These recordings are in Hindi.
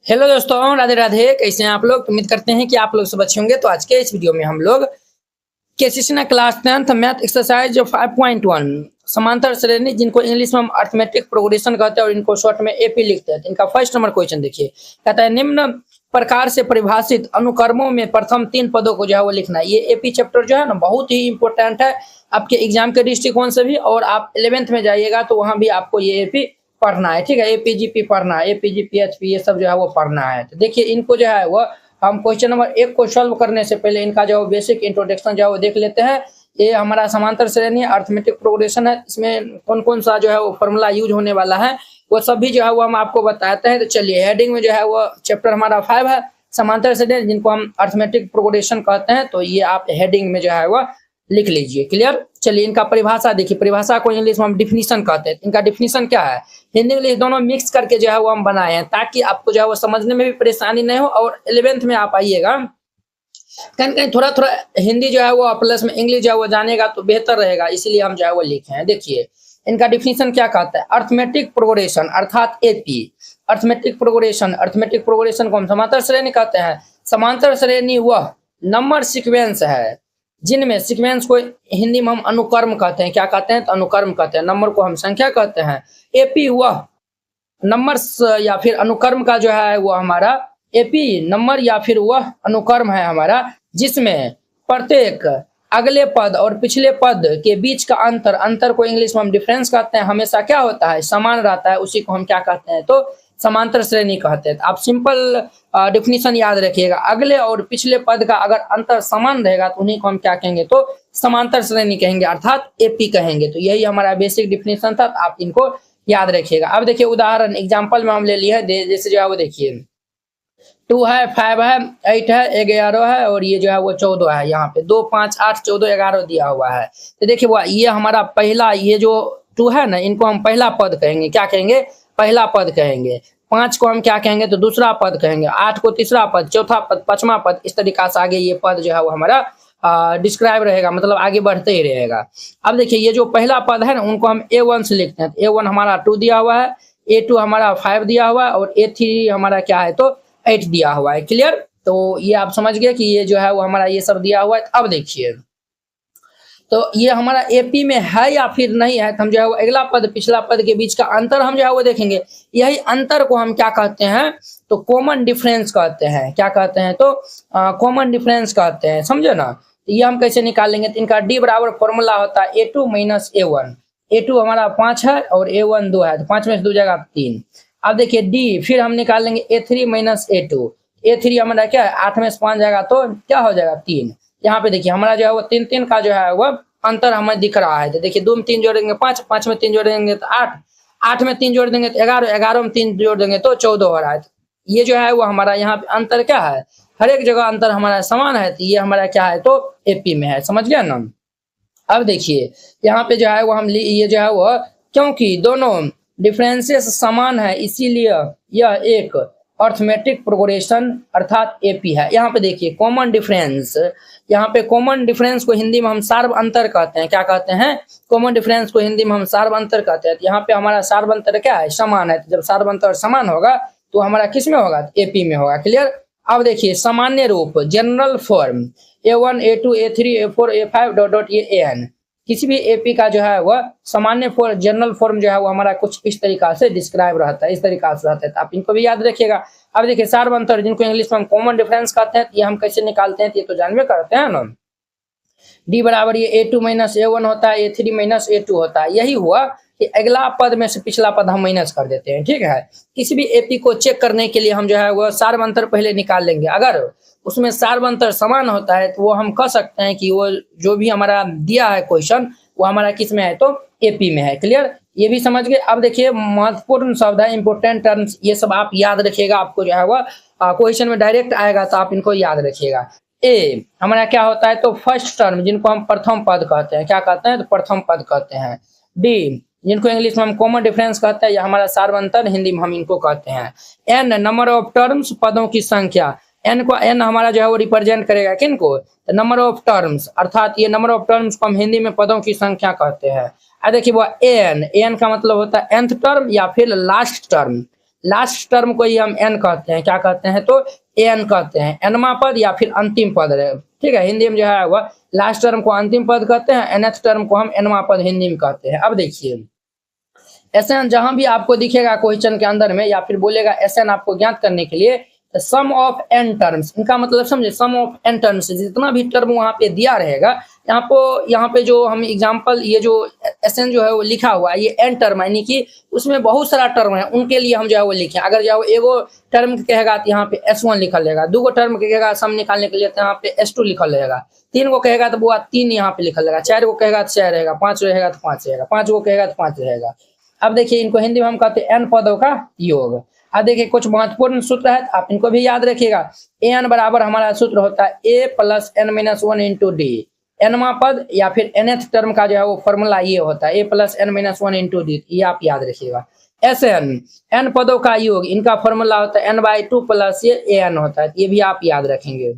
हेलो दोस्तों, राधे राधे। कैसे हैं आप लोग? उम्मीद करते हैं कि आप लोग सब अच्छे होंगे। तो आज के इस वीडियो में हम लोग KCC class 10th math exercise 5.1 समांतर श्रेणी, जिनको इंग्लिश में हम अर्थमेटिक प्रोग्रेशन कहते हैं और इनको शॉर्ट में एपी लिखते हैं। इनका फर्स्ट नंबर क्वेश्चन देखिए, कहता है निम्न प्रकार से परिभाषित अनुक्रमों में प्रथम 3 पदों को जो है वो लिखना है। ये एपी चैप्टर जो है ना बहुत ही इंपॉर्टेंट है आपके एग्जाम के दृष्टिकोण से भी, और आप 11th में जाइएगा तो वहां भी आपको ये एपी पढ़ना है। ठीक है, एपीजीपी पढ़ना है, एपीजीपीएचपी ये सब जो है वो पढ़ना है। तो देखिए इनको जो है वो हम क्वेश्चन नंबर 1 को सॉल्व करने से पहले इनका जो बेसिक इंट्रोडक्शन जो है वो देख लेते हैं। ये हमारा समांतर श्रेणी अर्थमेटिक प्रोग्रेशन है। इसमें कौन कौन सा जो है वो फॉर्मूला यूज होने वाला है वो सभी जो है वो हम आपको बताते हैं। तो चलिए, हेडिंग में जो है वो चैप्टर हमारा 5 है, समांतर श्रेणी जिनको हम अर्थमेटिक प्रोग्रेशन कहते हैं। तो ये आप हेडिंग में जो है वो लिख लीजिए। क्लियर? चलिए, इनका परिभाषा देखिए। परिभाषा को इंग्लिश में हम डिफिनीशन कहते हैं। इनका डिफिनीशन क्या है? हिंदी इंग्लिश दोनों मिक्स करके जो है वो हम बनाए हैं, ताकि आपको जो है वो समझने में भी परेशानी नहीं हो, और 11th में आप आइएगा कहीं कहीं थोड़ा थोड़ा हिंदी जो है वो प्लस में इंग्लिश जो है वो जानेगा तो बेहतर रहेगा, इसीलिए हम जो है वो लिखे हैं। देखिए इनका डिफिनीशन क्या कहता है? अर्थमेटिक प्रोग्रेशन अर्थात एपी। अर्थमेटिक प्रोग्रेशन को हम समांतर श्रेणी कहते हैं। समांतर श्रेणी वह नंबर सीक्वेंस है जिनमें सीक्वेंस को हिंदी में हम अनुक्रम कहते हैं। क्या कहते हैं? तो अनुक्रम कहते हैं। नंबर को हम संख्या कहते हैं। एपी वह नंबर या फिर अनुक्रम का जो है वो हमारा एपी नंबर या फिर वह अनुक्रम है हमारा, जिसमें प्रत्येक अगले पद और पिछले पद के बीच का अंतर को इंग्लिश में हम डिफरेंस कहते हैं, हमेशा क्या होता है? समान रहता है। उसी को हम क्या कहते हैं? तो समांतर श्रेणी कहते हैं। आप सिंपल डिफिनीशन याद रखिएगा। अगले और पिछले पद का अगर अंतर समान रहेगा तो उन्हीं को हम क्या कहेंगे? तो समांतर श्रेणी कहेंगे, अर्थात एपी कहेंगे। तो यही हमारा बेसिक डिफिनीशन था, आप इनको याद रखिएगा। अब देखिए उदाहरण एग्जाम्पल में हम ले लिए है, जैसे जो है वो देखिए 2 है, 5 है, 8 है, 11 है और ये जो है वो 14 है। यहाँ पे 2 5 8 14 11 दिया हुआ है। तो देखिए वो ये हमारा पहला, ये जो 2 है ना, इनको हम पहला पद कहेंगे। क्या कहेंगे? पहला पद कहेंगे। 5 को हम क्या कहेंगे? तो दूसरा पद कहेंगे। 8 को तीसरा पद, चौथा पद, पांचवा पद, इस तरीका से आगे ये पद जो है वो हमारा डिस्क्राइब रहेगा, मतलब आगे बढ़ते ही रहेगा। अब देखिए ये जो पहला पद है ना, उनको हम A1 से लिखते हैं। A1 हमारा 2 दिया हुआ है, A2 हमारा 5 दिया हुआ है और A3 हमारा क्या है? तो 8 दिया हुआ है। क्लियर? तो ये आप समझ गए कि ये जो है वो हमारा ये सब दिया हुआ है। अब देखिए तो ये हमारा एपी में है या फिर नहीं है, तो हम जो है वो अगला पद पिछला पद के बीच का अंतर हम जो है वो देखेंगे। यही अंतर को हम क्या कहते हैं? तो कॉमन डिफरेंस कहते हैं। क्या कहते हैं? तो कॉमन डिफरेंस कहते हैं। समझे ना? तो ये हम कैसे निकालेंगे? तो इनका डी बराबर फॉर्मूला होता है A2 माइनस A1। A2 हमारा 5 है और A1 2 है, तो 5 में से 2 जाएगा 3। अब देखिए डी, फिर हम निकालेंगे A3 माइनस A2। A3 हमारा क्या है? 8 में से 5 जाएगा तो क्या हो जाएगा? 3। यहाँ पे देखिए हमारा जो है वो 3 3 का जो है वो अंतर हमें दिख रहा है। तो देखिए 2 में 3 जोड़ेंगे 5, 5 में 3 जोड़ेंगे तो 8, 8 में 3 जोड़ देंगे तो 11, 11 में 3 जोड़ देंगे तो 14 हो रहा है। ये जो है वो हमारा यहाँ पे अंतर क्या है? हर एक जगह अंतर हमारा समान है, तो ये हमारा क्या है? तो एपी में है। समझ गया ना? अब देखिए यहाँ पे जो है वो हम ये जो है वो, क्योंकि दोनों डिफरेंसेस समान है इसीलिए यह एक अर्थमेटिक प्रोग्रेशन अर्थात एपी है। यहाँ पे देखिए कॉमन डिफरेंस, यहाँ पे कॉमन डिफरेंस को हिंदी में हम सार्व अंतर कहते हैं। क्या कहते हैं? कॉमन डिफरेंस को हिंदी में हम सार्व अंतर कहते हैं। तो यहाँ पे हमारा सार्व अंतर क्या है? समान है। तो जब सार्व अंतर समान होगा तो हमारा किस में होगा? एपी में होगा। क्लियर? अब देखिए सामान्य रूप general form A1 A2 A3 A4 A5 dot dot ये AN, किसी भी एपी का जो है वह सामान्य फॉर्म जनरल फॉर्म जो है वो हमारा कुछ इस तरीका से डिस्क्राइब रहता है, इस तरीका से रहता है। तो आप इनको भी याद रखिएगा। अब देखिए सार्व अंतर, जिनको इंग्लिश में हम कॉमन डिफरेंस कहते हैं, ये हम कैसे निकालते हैं? ये तो जानवे करते हैं ना। डी बराबर ये A2 माइनस A1 होता है, A3 माइनस A2 होता है। यही हुआ कि अगला पद में से पिछला पद हम माइनस कर देते हैं। ठीक है, किसी भी एपी को चेक करने के लिए हम जो है वह सार्व अंतर पहले निकाल लेंगे। अगर उसमें सार्व अंतर समान होता है तो वो हम कह सकते हैं कि वो जो भी हमारा दिया है क्वेश्चन वो हमारा किस में है? तो एपी में है। क्लियर? ये भी समझ गए। अब देखिए महत्वपूर्ण शब्द है, इंपोर्टेंट टर्म्स, ये सब आप याद रखिएगा। आपको जो है वह क्वेश्चन में डायरेक्ट आएगा तो आप इनको याद रखिएगा। ए हमारा क्या होता है? तो फर्स्ट टर्म, जिनको हम प्रथम पद कहते हैं। क्या कहते हैं? तो प्रथम पद कहते हैं। डी, जिनको इंग्लिश में हम कॉमन डिफरेंस कहते हैं, या हमारा सार्व अंतर हिंदी में हम इनको कहते हैं। एन, नंबर ऑफ टर्म्स, पदों की संख्या। एन को, एन हमारा जो है वो रिप्रेजेंट करेगा किनको? तो नंबर ऑफ टर्म्स, अर्थात ये नंबर ऑफ टर्म्स को हम हिंदी में पदों की संख्या कहते हैं। देखिए वो एन, एन का मतलब होता है nth टर्म या फिर लास्ट टर्म। लास्ट टर्म को ही हम एन कहते हैं, क्या कहते हैं तो एन कहते हैं, एनवा पद या फिर अंतिम पद है, ठीक है। हिंदी में जो है वह लास्ट टर्म को अंतिम पद कहते हैं, nth टर्म को हम एनवा पद हिंदी में कहते हैं। अब देखिए एसएन जहां भी आपको दिखेगा क्वेश्चन के अंदर में या फिर बोलेगा एसएन आपको ज्ञात करने के लिए सम ऑफ एन टर्म्स, इनका मतलब समझे सम ऑफ एन टर्म्स, जितना भी टर्म वहां पे दिया रहेगा, यहाँ पे जो हम एग्जांपल ये जो एसएन जो है वो लिखा हुआ है ये एन टर्म यानी कि उसमें बहुत सारा टर्म है, उनके लिए हम जो है वो लिखे। अगर जो एगो टर्म कहेगा तो यहाँ पे S1 लिखल रहेगा, दो टर्म कहेगा सम निकालने के लिए तो यहाँ पे S2 लिखल रहेगा, तीन को कहेगा तो वो 3 यहाँ पे लिखल रहेगा, 4 को कहेगा तो 4 रहेगा, 5 रहेगा तो 5 रहेगा, 5 को कहेगा तो 5 रहेगा। अब देखिए इनको हिंदी में हम कहते हैं एन पदों का योग। अब देखिए कुछ महत्वपूर्ण सूत्र है आप इनको भी याद रखिएगा। एन बराबर हमारा सूत्र होता है A plus N minus 1 into D, एनवा पद या फिर nth टर्म का जो है वो फॉर्मूला ये होता है A plus N minus 1 into D, ये आप याद रखिएगा। एस एन पदों का योग, इनका फॉर्मूला होता है n/2 प्लस ये एन होता है, ये भी आप याद रखेंगे।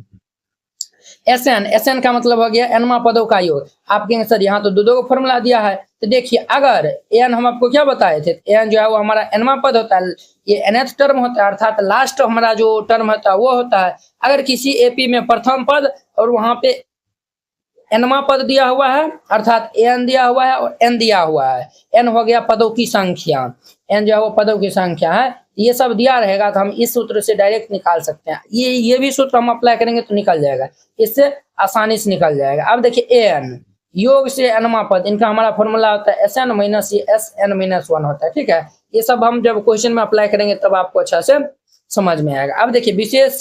एसएन का मतलब हो गया एनवा पदों का योग। आप कहेंगे सर यहाँ तो दो को फॉर्मूला दिया है, तो देखिए अगर एन हम आपको क्या बताए थे, एन जो है वो हमारा एनवा पद होता है, ये nth टर्म होता है अर्थात लास्ट हमारा जो टर्म होता है वो होता है। अगर किसी एपी में प्रथम पद और वहां पे एनवा पद दिया हुआ है अर्थात एन दिया हुआ है और एन दिया हुआ है, एन हो गया पदों की संख्या, एन जो है वो पदों की संख्या है, ये सब दिया रहेगा तो हम इस सूत्र से डायरेक्ट निकाल सकते हैं। ये भी सूत्र हम अप्लाई करेंगे तो निकल जाएगा, इससे आसानी से निकल जाएगा। अब देखिए एन योग से एनवा पद, इनका हमारा फॉर्मूला होता है एस एन माइनस ये एस एन माइनस 1 होता है, ठीक है। ये सब हम जब क्वेश्चन में अप्लाई करेंगे तब आपको अच्छा से समझ में आएगा। अब देखिए विशेष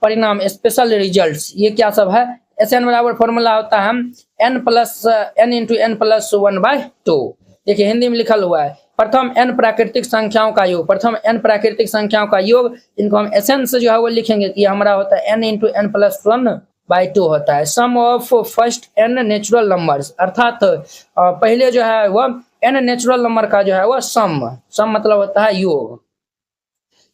परिणाम स्पेशल रिजल्ट, ये क्या सब है। एस एन बराबर फॉर्मूला होता है n plus n into n plus 1/2। देखिए हिंदी में लिखल हुआ है प्रथम n प्राकृतिक संख्याओं का योग, प्रथम n प्राकृतिक संख्याओं का योग, इनको हम एसएन से जो है वो लिखेंगे कि हमारा होता है n इंटू एन प्लस 1/2 होता है। Sum of first n natural numbers, अर्थात पहले जो है वह n नेचुरल नंबर का जो है वह सम मतलब होता है योग,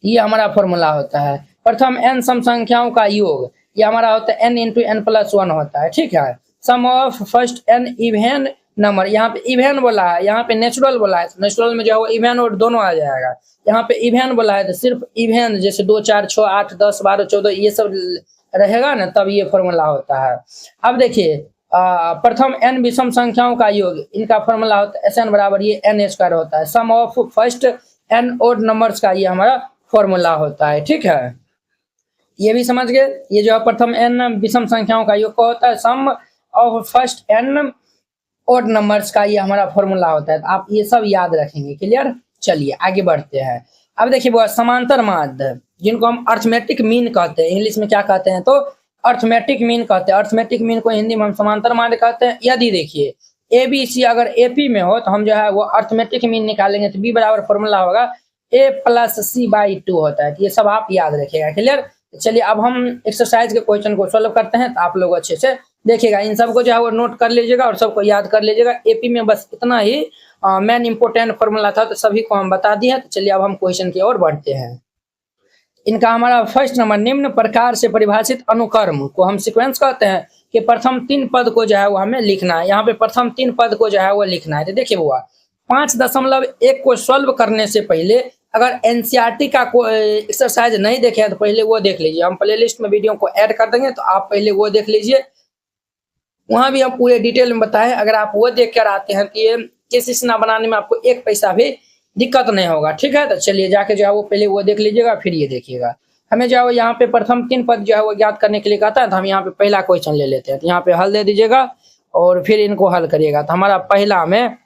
ये हमारा फॉर्मूला होता है। प्रथम n सम संख्याओं का योग, ये हमारा होता है n इंटू एन प्लस 1 होता है, ठीक है। Sum of first n even number, यहाँ पे इवन बोला है, यहाँ पे नेचुरल बोला है, नेचुरल में जो है वो इवन और दोनों आ जाएगा। यहाँ पे इवन बोला है तो सिर्फ इवन जैसे 2 4 6 8 10 12 14 ये सब रहेगा ना, तब ये फॉर्मूला होता है। अब देखिए प्रथम n विषम संख्याओं का योग, इनका फॉर्मूला होता है एस एन बराबर ये n स्क्वायर होता है। Sum of first n odd numbers का ये हमारा फॉर्मूला होता है, ठीक है। ये भी समझ गए, ये जो है प्रथम n विषम संख्याओं का योग होता है, sum of first n odd numbers का ये हमारा फॉर्मूला होता है। तो आप ये सब याद रखेंगे, क्लियर। चलिए आगे बढ़ते हैं। अब देखिए वो समांतर माध्य, जिनको हम अर्थमेटिक मीन कहते हैं, इंग्लिश में क्या कहते हैं तो अर्थमेटिक मीन कहते हैं। अर्थमेटिक मीन को हिंदी में हम समांतर माध्य कहते हैं। यदि देखिए ABC अगर AP में हो तो हम जो है वो अर्थमेटिक मीन निकालेंगे तो B बराबर फॉर्मूला होगा A प्लस C/2 होता है। तो ये सब आप याद रखिएगा, क्लियर। चलिए अब हम एक्सरसाइज के क्वेश्चन को सॉल्व करते हैं, तो आप लोग अच्छे से देखिएगा, इन सबको जो है वो नोट कर लीजिएगा और सबको याद कर लीजिएगा। एपी में बस इतना ही मेन इंपोर्टेंट फॉर्मूला था, तो सभी को हम बता दिए। तो चलिए अब हम क्वेश्चन की ओर बढ़ते हैं। इनका हमारा फर्स्ट नंबर, निम्न प्रकार से परिभाषित अनुक्रम को हम सीक्वेंस कहते हैं कि प्रथम 3 पद को जो है वो हमें लिखना है। यहाँ पे प्रथम 3 पद को जो है वो लिखना है। तो देखिए हुआ 5.1 को सॉल्व करने से पहले अगर एनसीईआरटी का एक्सरसाइज नहीं देखे तो पहले वो देख लीजिए, हम प्लेलिस्ट में वीडियो को ऐड कर देंगे, तो आप पहले वो देख लीजिए, वहां भी हम पूरे डिटेल में बताएं। अगर आप वो देख कर आते हैं तो ये केसेस ना बनाने में आपको 1 पैसा भी दिक्कत नहीं होगा, ठीक है। तो चलिए जाके जो है वो पहले वो देख लीजिएगा, फिर ये देखिएगा। हमें जो है वो यहाँ पे प्रथम 3 पद जो है वो ज्ञात करने के लिए कहता है, तो हम यहाँ पे पहला क्वेश्चन ले लेते हैं। तो यहाँ पे हल दे दीजिएगा और फिर इनको हल करिएगा। तो हमारा पहला में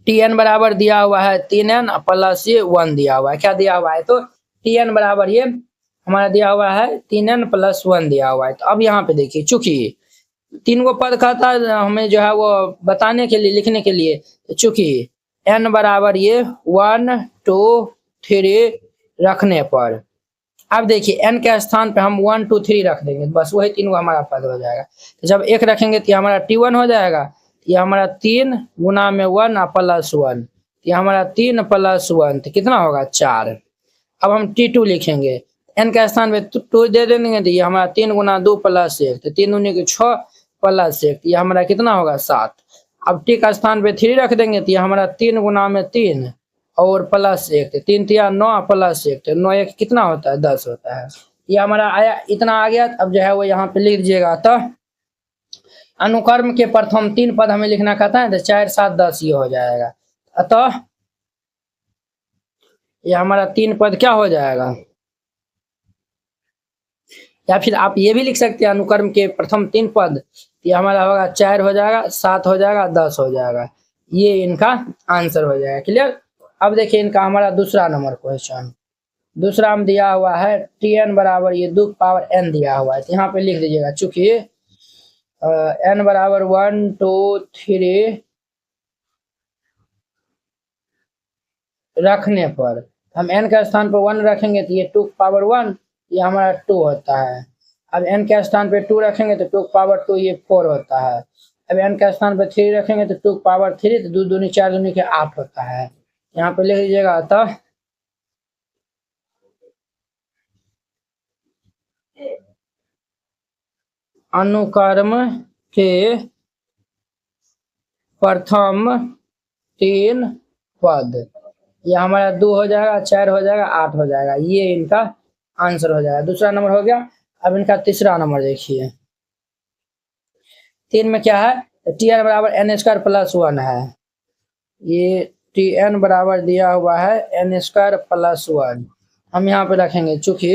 Tn बराबर दिया हुआ है 3n प्लस ये 1 दिया हुआ है। क्या दिया हुआ है तो Tn बराबर ये हमारा दिया हुआ है 3n प्लस 1 दिया हुआ है। तो अब यहाँ पे देखिए चूंकि 3 को पद कहता है हमें जो है वो बताने के लिए, लिखने के लिए, चूंकि n बराबर ये 1 2 3 रखने पर, अब देखिए n के स्थान पे हम 1 2 3 रख देंगे, बस वही 3 को हमारा पद हो जाएगा। तो जब 1 रखेंगे तो हमारा T1 हो जाएगा, ये हमारा 3 गुना में 1 प्लस 1, ये हमारा 3 प्लस 1 तो कितना होगा 4। अब हम T2 लिखेंगे, n के स्थान पे 2 दे देंगे तो ये हमारा 3 गुना 2 प्लस 1, तो 3 दूनी के 6 प्लस 1, ये हमारा कितना होगा 7। अब T का स्थान पे 3 रख देंगे तो ये हमारा 3 गुना में 3 और प्लस 1, 3 तिया 9 प्लस 1, तो 9 1 कितना होता है 10 होता है। ये हमारा आया, इतना आ गया। अब जो है वो यहाँ पे लिख दीजिएगा। तो अनुक्रम के प्रथम 3 पद हमें लिखना कहता है, तो 4 7 10 ये हो जाएगा। अतः ये हमारा 3 पद क्या हो जाएगा, या फिर आप ये भी लिख सकते हैं अनुक्रम के प्रथम 3 पद, ये हमारा होगा 4 हो जाएगा, 7 हो जाएगा, 10 हो जाएगा। ये इनका आंसर हो जाएगा। क्लियर। अब देखिए इनका हमारा दूसरा नंबर क्वेश्चन, दूसरा हम दिया हुआ है Tn बराबर ये 2 पावर n दिया हुआ है, तो यहाँ पे लिख दीजिएगा। चूंकि n बराबर 1 2 3 रखने पर, हम n के स्थान पर 1 रखेंगे तो ये 2 पावर 1 ये हमारा 2 होता है। अब n के स्थान पे 2 रखेंगे तो 2 पावर 2 ये 4 होता है। अब n के स्थान पे 3 रखेंगे तो 2 पावर 3, तो 2 दूनी 4 दूनी के 8 होता है। यहाँ पे लिख लीजिएगा। अतः अनुक्रम के प्रथम 3 पद, ये हमारा 2 हो जाएगा, 4 हो जाएगा, 8 हो जाएगा। ये इनका आंसर हो जाएगा। दूसरा नंबर हो गया। अब इनका तीसरा नंबर देखिए। 3 में क्या है, Tn बराबर n स्क्वायर प्लस 1 है। ये Tn बराबर दिया हुआ है n स्क्वायर प्लस 1, हम यहाँ पे रखेंगे। चूंकि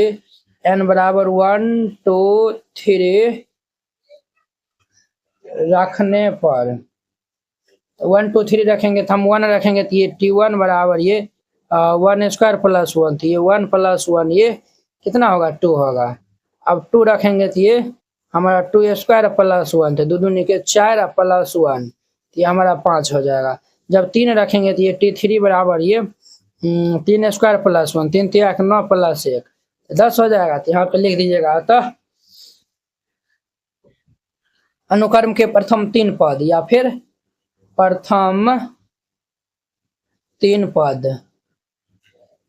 n बराबर 1 2 3 रखने पर, 1 2 3 रखेंगे तो हम 1 रखेंगे, तो ये T1 बराबर ये 1 स्क्वायर प्लस 1, तो ये 1 प्लस 1 ये कितना होगा 2 होगा। अब 2 रखेंगे तो ये हमारा 2 स्क्वायर प्लस 1, तो 2 दूनी के 4 प्लस 1, तो ये हमारा 5 हो जाएगा। जब 3 रखेंगे तो ये T3 बराबर ये 3 स्क्वायर प्लस 1, 3 3 9 प्लस 1, 10 हो जाएगा। तो यहाँ पे लिख दीजिएगा। अतः अनुक्रम के प्रथम 3 पद या फिर प्रथम 3 पद,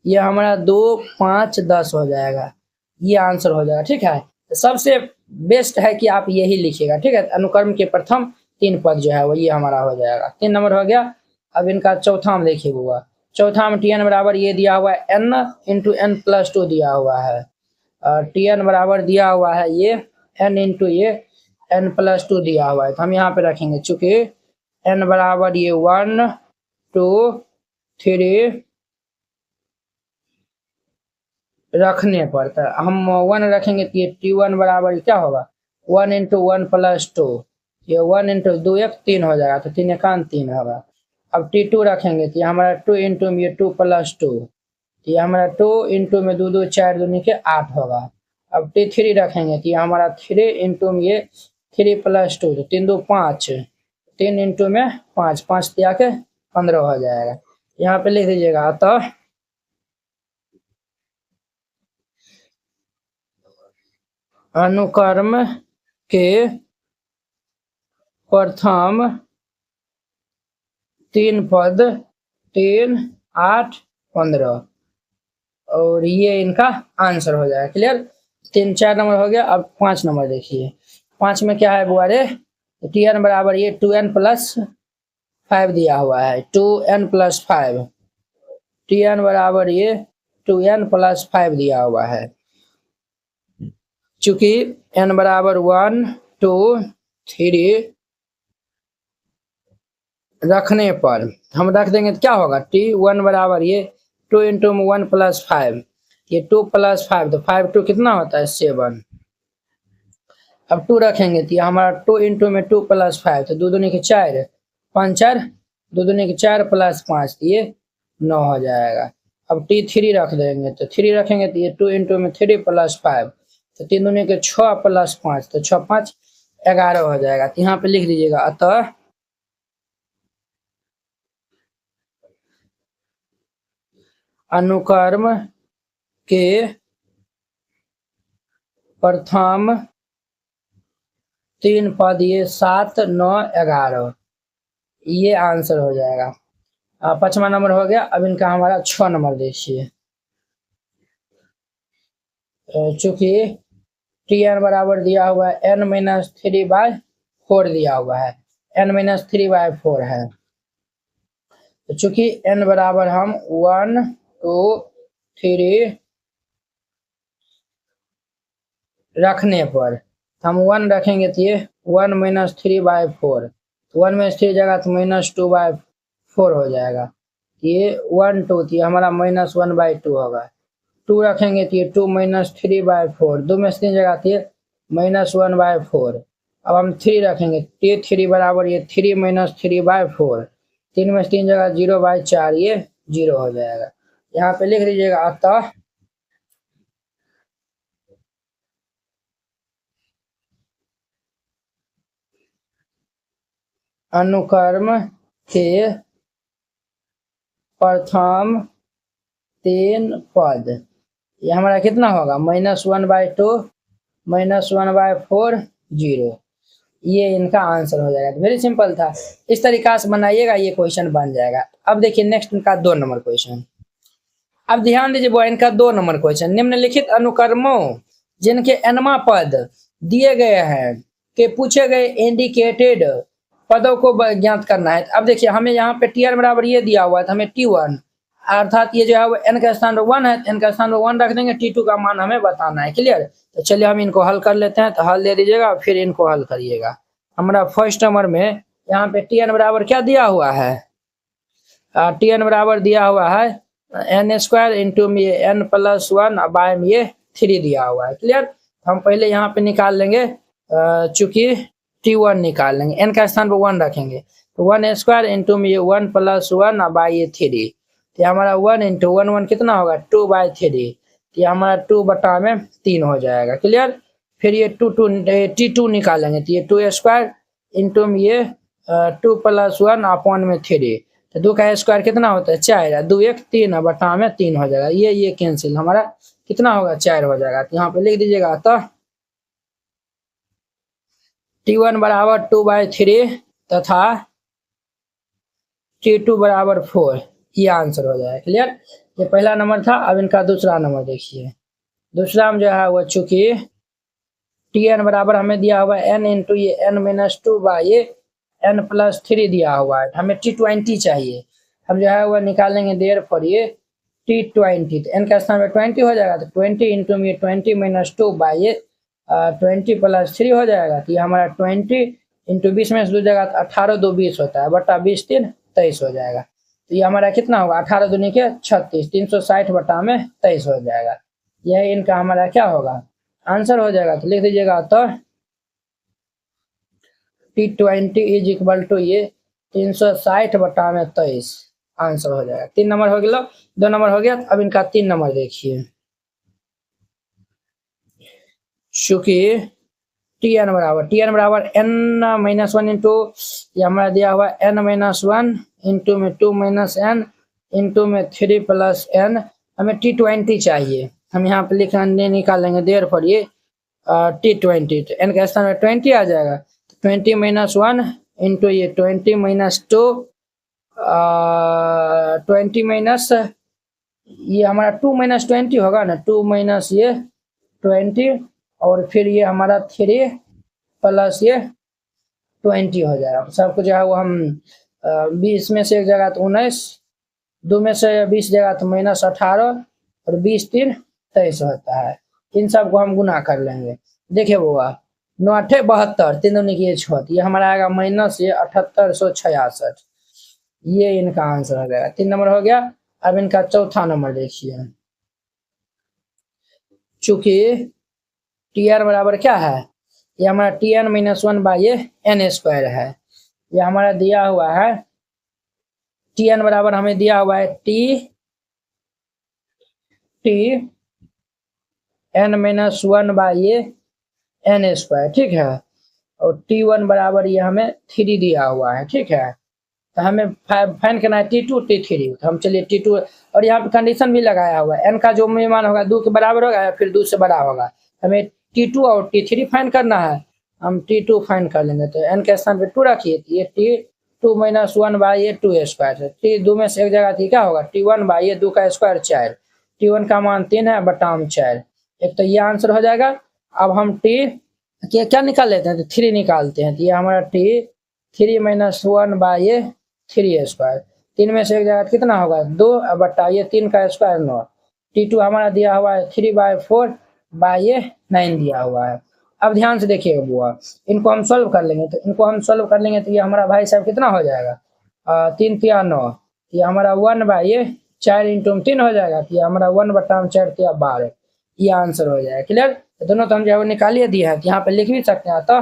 ये हमारा 2 5 10 हो जाएगा। ये आंसर हो जाएगा। ठीक है, तो सबसे बेस्ट है कि आप यही लिखिएगा। ठीक है, अनुक्रम के प्रथम 3 पद जो है वो ये हमारा हो जाएगा। 3 नंबर हो गया। अब इनका चौथा में देखिए हुआ। चौथा में Tn बराबर ये दिया हुआ है n इंटू n प्लस 2 दिया हुआ है। Tn बराबर दिया हुआ है ये n इंटू ये n प्लस 2 दिया हुआ है, तो हम यहाँ पे रखेंगे। चूंकि n बराबर ये 1 2 3 रखने पर, तो हम 1 रखेंगे तो ये T1 बराबर क्या होगा 1 इंटू 1 प्लस 2, ये 1 इंटू 2 1 3 हो जाएगा, तो 3 1 3 होगा। अब T2 रखेंगे तो ये हमारा 2 इंटू में ये 2 प्लस 2, तो ये हमारा 2 इंटू में 2 2 4 दूनी के 8 होगा। अब T3 रखेंगे तो ये हमारा 3 इंटू में ये 3 प्लस 2, तो 3 2 5, 3 इंटू में 5 5 तिया के 15 हो जाएगा। यहाँ पे लिख दीजिएगा। तो अनुक्रम के प्रथम 3 पद 3 8 15, और ये इनका आंसर हो जाएगा। क्लियर। 3 4 नंबर हो गया। अब 5 नंबर देखिए। 5 में क्या है बुआरे, Tn बराबर ये 2n प्लस 5 दिया हुआ है। 2n प्लस 5, Tn बराबर ये 2n प्लस 5 दिया हुआ है। चूंकि n बराबर 1 2 3 रखने पर हम रख देंगे तो क्या होगा T1 बराबर ये 2 इंटू में 1 प्लस 5, ये 2 प्लस 5, तो 5 2 कितना होता है 7। अब 2 रखेंगे तो ये हमारा 2 इंटू में 2 प्लस 5, तो 2 दूनी के 4 5 4, 2 दूनी के 4 प्लस 5, तो ये 9 हो जाएगा। अब T3 रख देंगे, तो 3 रखेंगे तो ये 2 इंटू में 3 प्लस 5, तो 3 दूनी के 6 प्लस 5, तो 6 5 11 हो जाएगा। तो यहाँ पे लिख दीजिएगा। अतः अनुक्रम के प्रथम 3 पद ये 7 9 11, ये आंसर हो जाएगा। 5वां नंबर हो गया। अब इनका हमारा 6 नंबर देखिए। चूंकि Tn बराबर दिया हुआ है n माइनस 3/4 दिया हुआ है, n माइनस 3/4 है। तो चूंकि n बराबर हम 1 2 3 रखने पर हम 1 रखेंगे तो ये 1 माइनस 3/4, 1 माइनस 3 जगह तो -2/4 हो जाएगा। ये 1 2 तो ये हमारा -1/2 होगा। 2 रखेंगे तो ये 2 माइनस 3/4, 2 में से 3 जगह तो ये -1/4। अब हम 3 रखेंगे, ये 3 बराबर ये 3 माइनस 3/4, 3 में से 3 जगह 0/4, ये 0 हो जाएगा। यहाँ पे लिख लीजिएगा अतः अनुक्रम के प्रथम 3 पद, ये हमारा कितना होगा -1/2 -1/4 0, ये इनका आंसर हो जाएगा। वेरी सिंपल था, इस तरीका से बनाइएगा, ये क्वेश्चन बन जाएगा। अब देखिए नेक्स्ट इनका 2 नंबर क्वेश्चन। अब ध्यान दीजिए वो इनका 2 नंबर क्वेश्चन, निम्नलिखित अनुक्रमों जिनके nवां पद दिए गए हैं के पूछे गए इंडिकेटेड पदों को ज्ञात करना है। अब देखिए हमें यहाँ पे tn बराबर ये दिया हुआ है, तो हमें t1 अर्थात ये जो है वो n का स्थान 1 है, n का स्थान 1 रख देंगे, t2 का मान हमें बताना है। क्लियर? तो चलिए हम इनको हल कर लेते हैं। तो हल दे दीजिएगा, फिर इनको हल करिएगा। हमारा फर्स्ट नंबर में यहाँ पे tn बराबर क्या दिया हुआ है, tn बराबर दिया हुआ है n² इंटू में n+1 बाय में ये 3 दिया हुआ है। क्लियर? हम पहले यहाँ पे निकाल लेंगे, चूंकि t1 निकाल लेंगे, n का स्थान पर 1 रखेंगे, तो 1² इंटू में ये 1+1 बाय ये 3, तो हमारा 1 इंटू 1 1 कितना होगा 2/3, तो ये हमारा 2/3 हो जाएगा। क्लियर? फिर ये t2 निकालेंगे, तो ये 2² इंटू में ये 2+1 अपॉन में 3, तो 2 का स्क्वायर कितना होता है 4, 2 1 3 बटा में 3 हो जाएगा। ये कैंसिल, हमारा कितना होगा 4 हो जाएगा। तो यहाँ पे लिख दीजिएगा तो t1 बराबर 2/3 तथा t2 बराबर 4, ये आंसर हो जाएगा। क्लियर? ये पहला नंबर था। अब इनका दूसरा नंबर देखिए। दूसरा में जो है वो चूंकि tn बराबर हमें दिया हुआ है n इंटू ये n-2 बाय ये n+3 दिया हुआ है, हमें t20 चाहिए। हम जो है वह निकालेंगे, देर पर ये t20, तो n का स्थान में 20 हो जाएगा, तो 20 इंटू में 20-2 बाय ये 20+3 हो जाएगा। तो ये हमारा 20 इंटू 20 में से 2 जगह 18 2 20 होता है, बटा 20 3 23 हो जाएगा। तो ये हमारा कितना होगा 18 दूनी के 36, 360 बटा में 23 हो जाएगा। यह इनका हमारा क्या होगा आंसर हो जाएगा। तो लिख दीजिएगा तो t20 इज इक्वल टू ये 360 बटा में 23 आंसर हो जाएगा। 3 नंबर हो गया, 2 नंबर हो गया। अब इनका 3 नंबर देखिए। चूंकि tn बराबर n-1 इंटू ये हमारा दिया हुआ n-1 इंटू में 2 - n इंटू में 3+n, हमें t20 चाहिए। हम यहाँ पे लिखने निकालेंगे, देर पर ये t20, तो n का स्थान में 20 आ जाएगा, 20 - 1 इंटू ये 20 - 2 20 ये हमारा 2 - 20 होगा ना, 2 - ये 20 और फिर ये हमारा 3 प्लस ये 20 हो जाएगा। सब कुछ जो है वो हम 20 में से एक जगह तो 19, 2 में से 20 जगह तो -18 और 20 3 23 होता है। इन सब को हम गुना कर लेंगे। देखिए वो 9 8 72, 3 दूनी की 6, ये हमारा आएगा -7866, ये इनका आंसर हो जाएगा। 3 नंबर हो गया। अब इनका चौथा नंबर देखिए। चूंकि tn बराबर क्या है, ये हमारा tn-1 बाय ये n² है। ये हमारा दिया हुआ है tn बराबर हमें दिया हुआ है n-1 बाय ये n², ठीक है। और t1 बराबर ये हमें 3 दिया हुआ है, ठीक है। तो हमें फाइंड करना है t2 t3, तो हम चलिए t2, और यहाँ पे कंडीशन भी लगाया हुआ है n का जो मान होगा 2 के बराबर होगा या फिर 2 से बड़ा होगा। हमें t2 और t3 फाइंड करना है, हम t2 फाइंड कर लेंगे। तो n के स्थान पे 2 रखिए, ये t2 - 1 बाय ये 2² है, t2 में से एक जगह थी क्या होगा t1 बाय ये 2 का स्क्वायर 4, t1 का मान 3 है बटा में 4, एक तो ये आंसर हो जाएगा। अब हम क्या निकाल लेते हैं, तो 3 निकालते हैं, तो ये हमारा t3 - 1 बाय ये 3², 3 में से 1 जाएगा कितना होगा 2 बट्टा ये 3 का स्क्वायर 9। T2 हमारा दिया हुआ है 3/4 बाय ये 9 दिया हुआ है। अब ध्यान से देखिएगा बुआ, इनको हम सॉल्व कर लेंगे तो ये हमारा भाई साहब कितना हो जाएगा 3 तिया 9, ये हमारा 1/4 इंटू 3 हो जाएगा, तो ये हमारा 1/4 तिया 12, ये आंसर हो जाएगा। क्लियर? तो दोनों तो हम जो है निकालिए दिए हैं, यहाँ पे लिख भी सकते हैं। तो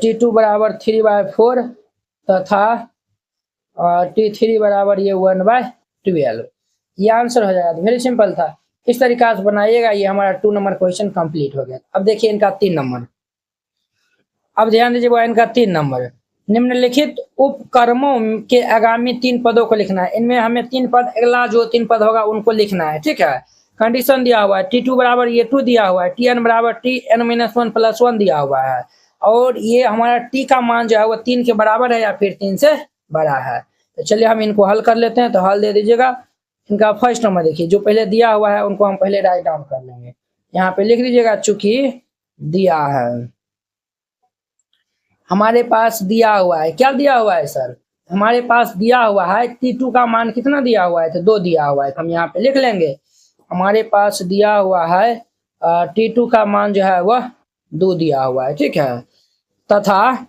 T2 बराबर 3/4 तथा T3 बराबर ये 1/12, ये आंसर हो जाएगा। वेरी सिंपल था, इस तरीका से बनाइएगा। ये हमारा 2 नंबर क्वेश्चन कंप्लीट हो गया। अब देखिए इनका 3 नंबर, अब ध्यान दीजिए वो इनका 3 नंबर, निम्नलिखित उपक्रमों के आगामी 3 पदों को लिखना है। इनमें हमें 3 पद, अगला जो 3 पद होगा उनको लिखना है, ठीक है। कंडीशन दिया हुआ है T2 बराबर ये 2 दिया हुआ है, Tn बराबर Tn-1 + 1 दिया हुआ है, और ये हमारा T का मान जो है वो 3 के बराबर है या फिर 3 से बड़ा है। तो चलिए हम इनको हल कर लेते हैं। तो हल दे दीजिएगा। इनका फर्स्ट नंबर देखिए, जो पहले दिया हुआ है उनको हम पहले राइट डाउन कर लेंगे। यहाँ पे लिख दीजिएगा, चूंकि दिया है, हमारे पास दिया हुआ है, क्या दिया हुआ है सर? हमारे पास दिया हुआ है T2 का मान कितना दिया हुआ है, तो 2 दिया हुआ है। तो हम यहाँ पे लिख लेंगे, हमारे पास दिया हुआ है T2 का मान जो है वह 2 दिया हुआ है, ठीक है। तथा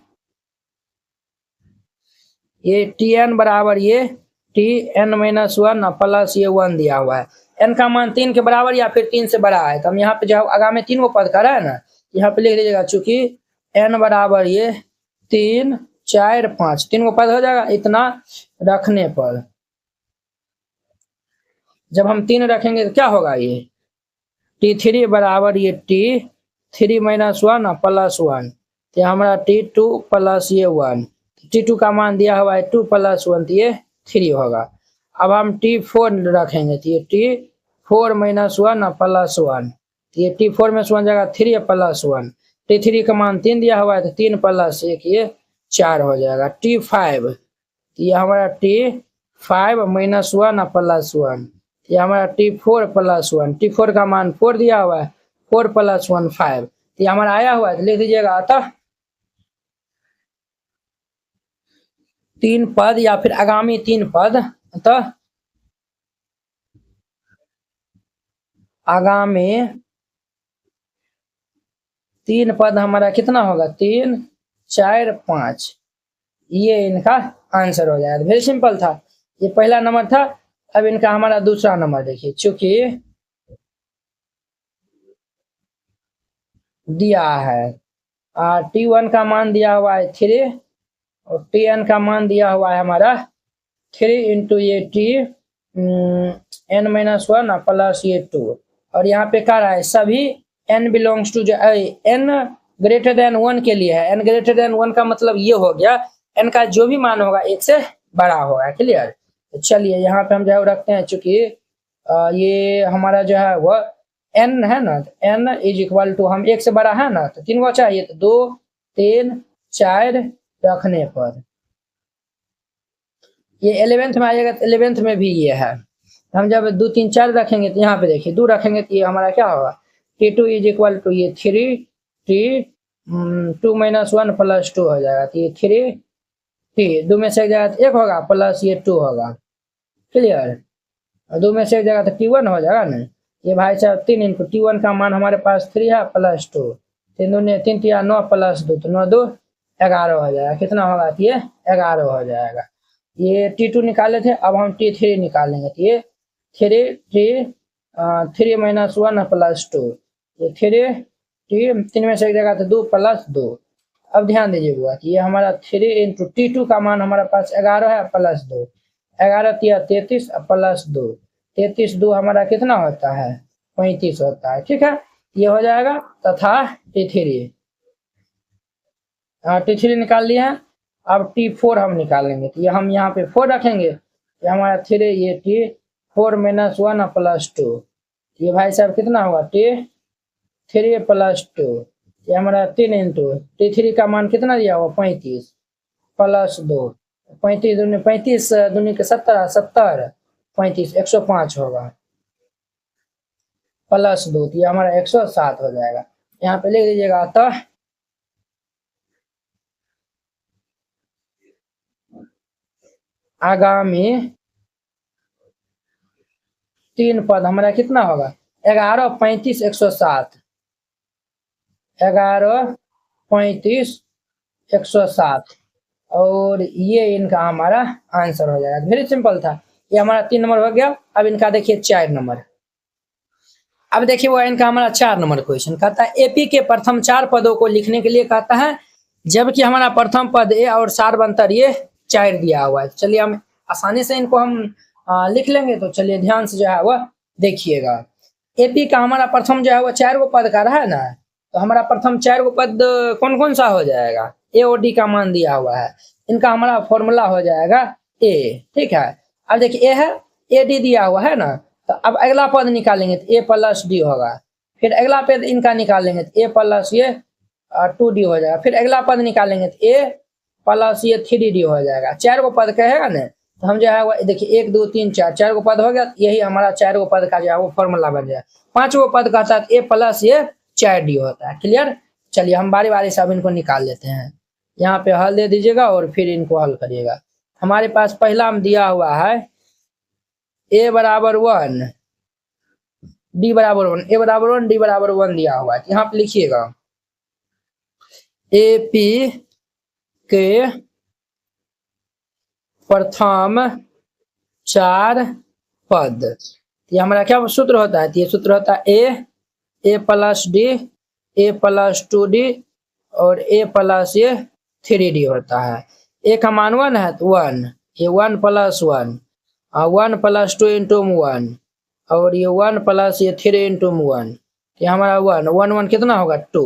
ये Tn बराबर ये Tn-1 प्लस ये 1 दिया हुआ है। n का मान 3 के बराबर या फिर 3 से बड़ा है। तो हम यहाँ पे जो आगामी 3 को पद कर रहा है ना, यहाँ पे लिख लीजिएगा, चूंकि n बराबर ये 3, 4, 5, 3 को पद हो जाएगा। इतना रखने पर जब हम 3 रखेंगे तो क्या होगा, ये T3 बराबर ये T3-1 प्लस 1, तो हमारा T2 प्लस ये 1, T2 का मान दिया हुआ है 2 + 1, तो ये 3 होगा। अब हम T4 रखेंगे तो ये T4-1 प्लस 1, तो ये T4 में से 1 जाएगा 3 + 1, T3 का मान 3 दिया हुआ है तो 3 + 1 ये 4 हो जाएगा। T5, तो ये हमारा T5-1 प्लस 1, ये हमारा T4 + 1, T4 का मान 4 दिया हुआ है, 4 + 1 5, तो ये हमारा आया हुआ है। तो लिख दीजिएगा, अतः 3 पद या फिर आगामी 3 पद, अतः आगामी 3 पद हमारा कितना होगा 3, 4, 5, ये इनका आंसर हो जाएगा। वेरी सिंपल था, ये पहला नंबर था। अब इनका हमारा दूसरा नंबर देखिए, चूंकि दिया है T1 का मान दिया हुआ है 3 और Tn का मान दिया हुआ है हमारा 3 इंटू ये Tn-1 प्लस ये 2, और यहाँ पे कह रहा है सभी n belongs to n greater than 1 के लिए है। n ग्रेटर देन 1 का मतलब ये हो गया n का जो भी मान होगा 1 से बड़ा होगा। क्लियर? तो चलिए यहाँ पे हम जो है रखते हैं, चूंकि ये हमारा जो है वह n है ना, n = हम 1 से बड़ा है ना, तो 3 को चाहिए, तो 2, 3, 4 रखने पर ये 11th में आएगा। तो 11th में भी ये है। हम जब 2, 3, 4 रखेंगे तो यहाँ पे देखिए 2 रखेंगे तो ये हमारा क्या होगा T2 = ये 3 T2-1 प्लस 2 हो जाएगा, तो ये 3 T 2 में से 1 जाएगा तो 1 होगा, प्लस ये 2 होगा। क्लियर? 2 में से 1 जाएगा तो T1 हो जाएगा ना। ये भाई साहब 3 इंटू T1 का मान हमारे पास 3 है प्लस 2, 3 दूनी 3 तिया 9 प्लस 2, तो 9 2 11 हो जाएगा। कितना होगा, तो ये 11 हो जाएगा। ये T2 निकाले थे, अब हम T3 निकालेंगे, तो ये 3 प्लस 2, ये 3 में से 1 जगह तो 2 प्लस 2। अब ध्यान दीजिएगा कि ये हमारा 3 इंटू T2 का मान हमारे पास 11 है प्लस 2, 11 तिया 33 प्लस 2, 33 2 हमारा कितना होता है 35 होता है। ठीक है, ये हो जाएगा। तथा T3 निकाल लिया है। अब T4 हम निकालेंगे, तो ये हम यहाँ पे 4 रखेंगे, ये हमारा 3, ये T4-1 प्लस 2, ये भाई साहब कितना होगा T3 प्लस 2, ये हमारा 3 इंटू T3 का मान कितना दिया हुआ 35 प्लस 2, 35 दूनी 35 दूनी के 70 70 35 105 होगा प्लस 2, तो ये हमारा 107 हो जाएगा। यहाँ पे लिख दीजिएगा। अतः आगामी 3 पद हमारा कितना होगा 11, 35, 107, 11, 35, 107 और ये इनका हमारा आंसर हो जाएगा। वेरी सिंपल था। ये हमारा 3 नंबर हो गया। अब इनका देखिए 4 नंबर। अब देखिए वो इनका हमारा 4 नंबर क्वेश्चन कहता है एपी के प्रथम 4 पदों को लिखने के लिए कहता है, जबकि हमारा प्रथम पद ए और सारवंतर ये 4 दिया हुआ है। चलिए हम आसानी से इनको हम लिख लेंगे। तो चलिए ध्यान से जो है वह देखिएगा। एपी का हमारा प्रथम जो है वो 4 गो पद का रहा है ना, तो हमारा प्रथम 4 गो पद कौन कौन सा हो जाएगा, ए और डी का मान दिया हुआ है। इनका हमारा फॉर्मूला हो जाएगा ए, ठीक है। अब देखिए ए है, ए डी दिया हुआ है ना, तो अब अगला पद निकालेंगे तो ए प्लस डी होगा। फिर अगला पद इनका निकालेंगे तो ए प्लस ये 2d हो जाएगा। फिर अगला पद निकालेंगे तो ए प्लस ये 3d हो जाएगा। 4 गो पद कहेगा ना, तो हम जो है वो देखिए 1 2 3 4 4 गो पद हो गया। यही हमारा 4 गो पद का जो है वो फॉर्मूला बन जाएगा। 5 गो पद का साथ ए प्लस ये 4d होता है। क्लियर। चलिए हम बारी बारी से अब इनको निकाल लेते हैं। यहाँ पे हल दे दीजिएगा और फिर इनको हल करिएगा। हमारे पास पहला हम दिया हुआ है ए बराबर 1, डी बराबर 1, ए बराबर 1, डी बराबर 1 दिया हुआ है। यहाँ पे लिखिएगा ए पी के प्रथम 4 पद, ये हमारा क्या सूत्र होता है, ये सूत्र होता है A plus D, A plus 2d और ए प्लस ये 3d होता है। ए का मान 1 है तो 1, ये 1 प्लस 1, 1 प्लस 2 इंटू 1 और ये 1 प्लस ये 3 इंटू 1, ये हमारा 1 1 1 कितना होगा 2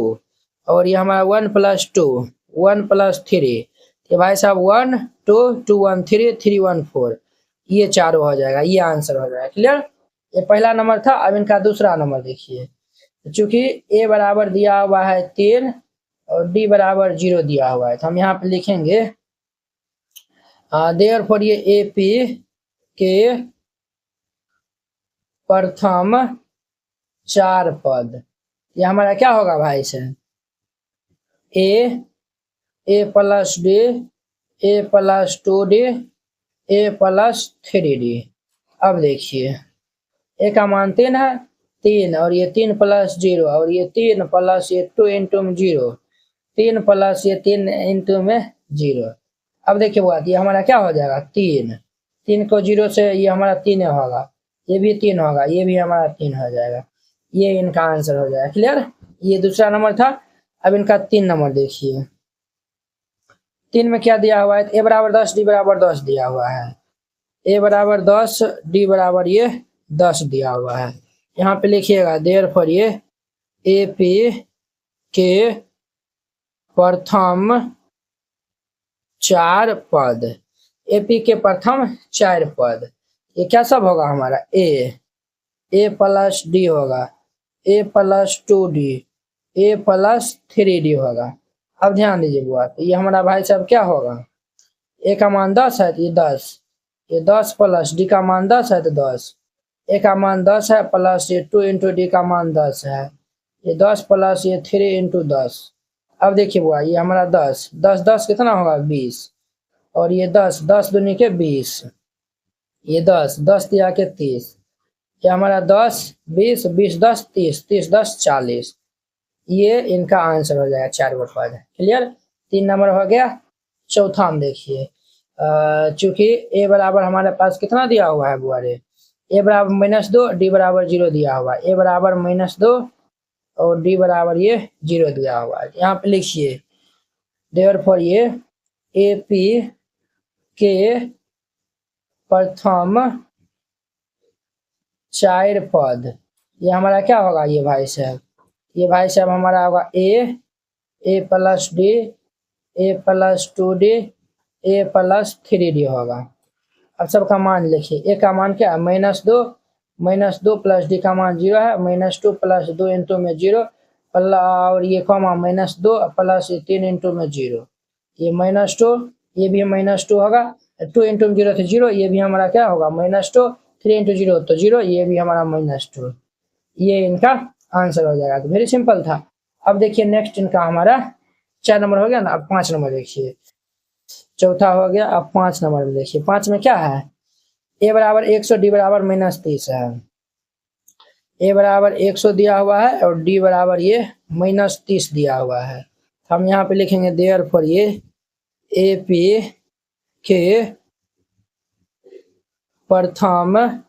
और ये हमारा 1 प्लस 2 1 प्लस 3, ये भाई साहब 1 2 2 1 3 3 1 4, ये चारों हो जाएगा। ये आंसर हो जाएगा। क्लियर। ये पहला नंबर था। अब इनका दूसरा नंबर देखिए। चूंकि ए बराबर दिया हुआ है 3 और डी बराबर 0 दिया हुआ है, तो हम यहाँ पे लिखेंगे देयरफॉर ये ए पी के प्रथम 4 पद, ये हमारा क्या होगा भाई से ए प्लस डी, ए प्लस 2d, ए प्लस 3d। अब देखिए ए का मान 3 है, 3 और ये 3 प्लस 0 और ये 3 प्लस ये 2 इंटू में 0, 3 प्लस ये 3 इंटू में 0। अब देखिए बात ये हमारा क्या हो जाएगा 3, 3 को 0 से ये हमारा 3 होगा, ये भी 3 होगा, ये भी हमारा 3 हो जाएगा। ये इनका आंसर हो जाएगा। क्लियर। ये दूसरा नंबर था। अब इनका 3 नंबर देखिए। 3 में क्या दिया हुआ है, ए बराबर 10 डी बराबर 10 दिया हुआ है। ए बराबर 10 डी बराबर ये 10 दिया हुआ है। यहाँ पे लिखिएगा देयरफॉर ये ए पी के प्रथम 4 पद, ए पी के प्रथम 4 पद, ये क्या सब होगा हमारा ए प्लस डी होगा, ए प्लस 2d, ए प्लस 3d होगा। अब ध्यान दीजिए बुआ, तो ये हमारा भाई साहब क्या होगा, ए का मान 10 है तो ये 10, ये 10 प्लस डी का मान 10 है तो 10, ए का मान 10 है प्लस ये 2 इंटू डी का मान 10 है, ये 10 प्लस ये 3 इंटू 10। अब देखिए बुआ ये हमारा 10 10 10 कितना होगा 20 और ये 10 10 दूनी के 20, ये 10 10 दिया के 30, ये हमारा 10 20 20 10 30 30 10 40। ये इनका आंसर हो जाएगा 4 गो पद। क्लियर। 3 नंबर हो गया। चौथा हम देखिए। चूंकि ए बराबर हमारे पास कितना दिया हुआ है बुआरे, ए बराबर -2 डी बराबर 0 दिया हुआ है। ए बराबर -2 और डी बराबर ये 0 दिया हुआ है। यहाँ पे लिखिए देयरफॉर ये ए पी के प्रथम 4 पद, ये हमारा क्या होगा ये भाई साहब, ये भाई साहब हमारा होगा ए प्लस डी, ए प्लस 2d, ए प्लस 3d होगा। अब सबका मान लिखिए। ए का मान क्या है -2 प्लस डी का मान 0 है, -2 प्लस 2 इंटू में 0 और ये कॉमा -2 प्लस 3 इंटू में 0, ये -2, ये भी -2 होगा, 2 इंटू में 0 तो 0, ये भी हमारा क्या होगा -2, 3 इंटू 0 तो 0, ये भी हमारा -2। ये इनका आंसर हो जाएगा। तो वेरी सिंपल था। अब देखिए नेक्स्ट इनका हमारा 4 नंबर हो गया ना। अब 5 नंबर देखिए। चौथा हो गया। अब 5 नंबर में देखिए, 5 में क्या है, ए बराबर 100, डी बराबर -30 है। ए बराबर 100 दिया हुआ है और डी बराबर ये -30 दिया हुआ है। हम यहाँ पे लिखेंगे देयरफॉर ये ए पी के प्रथम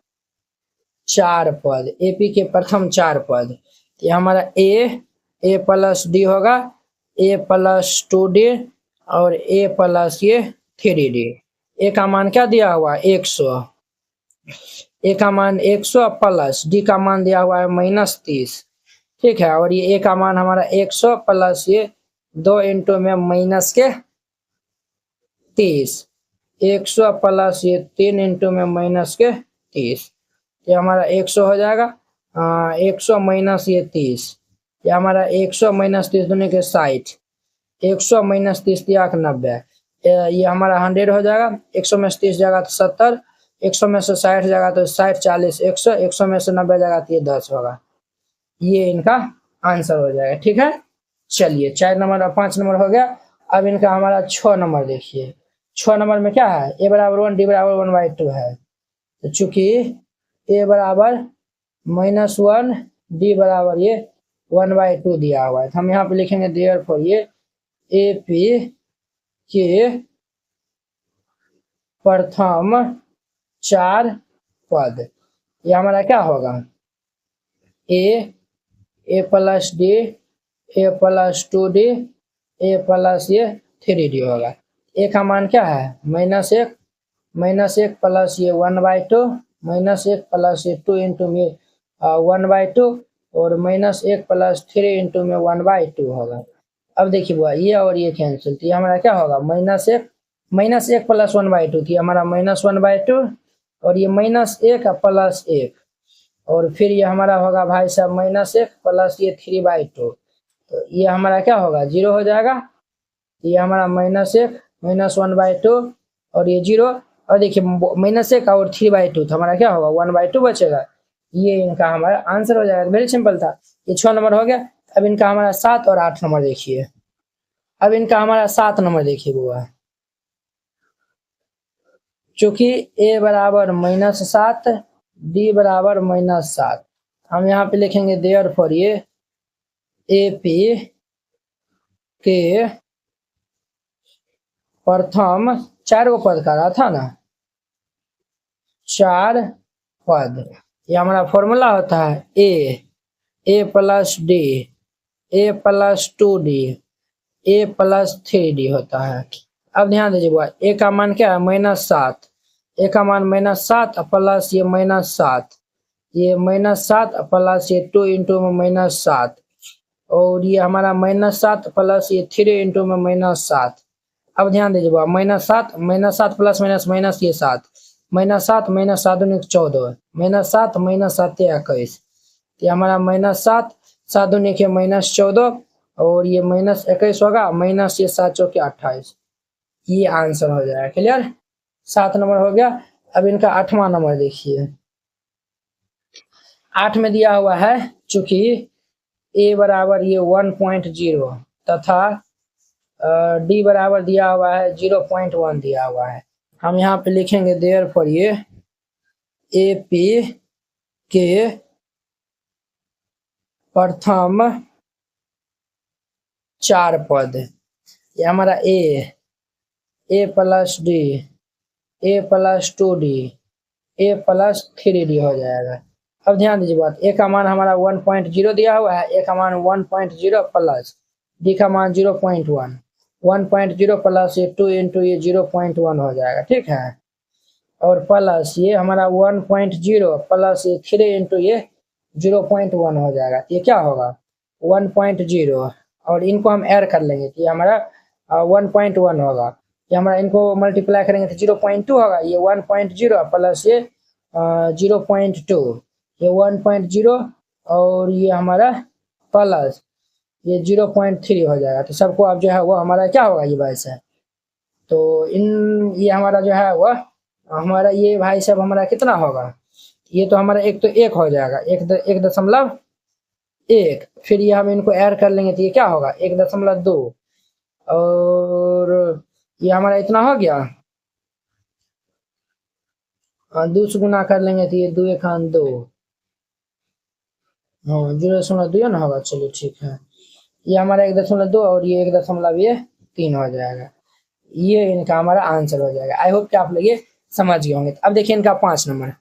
4 पद, एपी के प्रथम 4 पद, ये हमारा ए प्लस डी होगा, ए प्लस 2d और ए प्लस ये 3d। ए का मान क्या दिया हुआ, 100, ए का मान 100 प्लस डी का मान दिया हुआ है -30, ठीक है। और ये ए का मान हमारा 100 प्लस ये 2 इंटू में -30, 100 प्लस ये 3 इंटू में -30, ये हमारा 100 हो जाएगा। 100 माइनस ये 30, ये हमारा 100 माइनस 30 दूनी के 60, 100 माइनस 30 दिया 90, ये हमारा 100 हो जाएगा। 100 में से 30 जाएगा तो 70, 100 में से 60 जाएगा तो 60, 40, 100, 100 में से 90 जाएगा तो ये 10 होगा। ये इनका आंसर हो जाएगा, ठीक है। चलिए 4 नंबर और 5 नंबर हो गया। अब इनका हमारा 6 नंबर देखिए। 6 नंबर में क्या है, ए बराबर 1, डी बराबर 1/2 है। तो चूंकि ए बराबर -1, डी बराबर ये 1/2 दिया हुआ है, तो हम यहाँ पे लिखेंगे देयरफॉर ये ए पी के प्रथम 4 पद, ये हमारा क्या होगा, ए प्लस डी, ए प्लस 2d, ए प्लस ये 3d होगा। ए का मान क्या है, -1, -1 प्लस ये 1/2, -1 प्लस ये 2 इंटू में 1/2 और -1 प्लस 3 इंटू में 1/2 होगा। अब देखिए बुआ, ये और ये कैंसिल, तो ये हमारा क्या होगा, -1 प्लस 1/2 थी हमारा -1/2 और ये -1 प्लस 1 और फिर ये हमारा होगा भाई साहब -1 प्लस ये 3/2, तो ये हमारा क्या होगा, 0 हो जाएगा। ये हमारा -1 -1/2 और ये 0, और देखिए -1 और 3/2 तो हमारा क्या होगा, 1/2 बचेगा। ये इनका हमारा आंसर हो जाएगा। वेरी सिंपल था। ये 6 नंबर हो गया। अब इनका हमारा 7 और 8 नंबर देखिए। अब इनका हमारा 7 नंबर देखिए बुआ, चूंकि ए बराबर -7, डी बराबर -7, हम यहाँ पे लिखेंगे देयरफॉर ये ए पी के प्रथम 4 गो पद का रहा था ना, 4 पद, ये हमारा फॉर्मूला होता है A plus D, A plus 2d, A plus 3d होता है। अब ध्यान दीजिए बुआ, ए का मान क्या है, -7, ए का मान -7 प्लस ये -7, ये -7 प्लस ये 2 इंटू में -7 और ये हमारा -7 प्लस ये 3 इंटू में -7। अब ध्यान दीजिए बुआ, -7 प्लस माइनस ये 7, -7 -7 दूनी 14, -7 -7 21, ये हमारा -7 7 दूनी के -14 और ये -21 होगा, माइनस ये 7 चौके 28, ये आंसर हो जाएगा। क्लियर, 7 नंबर हो गया। अब इनका 8वां नंबर देखिए। 8 में दिया हुआ है, चूंकि ए बराबर ये 1.0 तथा डी बराबर दिया हुआ है 0.1 दिया हुआ है, हम यहाँ पे लिखेंगे देयरफॉर ये ए पी के प्रथम 4 पद, ये हमारा ए प्लस डी, ए प्लस 2d, ए प्लस 3d हो जाएगा। अब ध्यान दीजिए बात, ए का मान हमारा 1.0 दिया हुआ है, ए का मान 1.0 प्लस डी का मान 0.1, 1.0 प्लस ये 2 इंटू ये 0.1 हो जाएगा, ठीक है। और प्लस ये हमारा 1.0 प्लस ये 3 इंटू ये 0.1 हो जाएगा, ये क्या होगा 1.0 और इनको हम ऐड कर लेंगे तो ये हमारा 1.1 होगा। ये हमारा इनको मल्टीप्लाई करेंगे तो 0.2 होगा, ये 1.0 प्लस ये 0.2, ये 1.0 और ये हमारा प्लस ये 0.3 हो जाएगा। तो सबको अब जो है वो हमारा क्या होगा, ये भाई साहब, तो ये हमारा जो है वह हमारा ये भाई साहब हमारा कितना होगा, ये तो हमारा एक तो 1 हो जाएगा, 1.1, फिर ये हम इनको ऐड कर लेंगे तो ये क्या होगा 1.2 और ये हमारा इतना हो गया। 2 से गुना कर लेंगे तो ये 2 एक 2, हाँ 0.2 ना होगा। चलिए ठीक है, ये हमारा 1.2 और ये 1.3 हो जाएगा। ये इनका हमारा आंसर हो जाएगा। आई होप कि आप लोग ये समझ गए होंगे। अब देखिए इनका 5 नंबर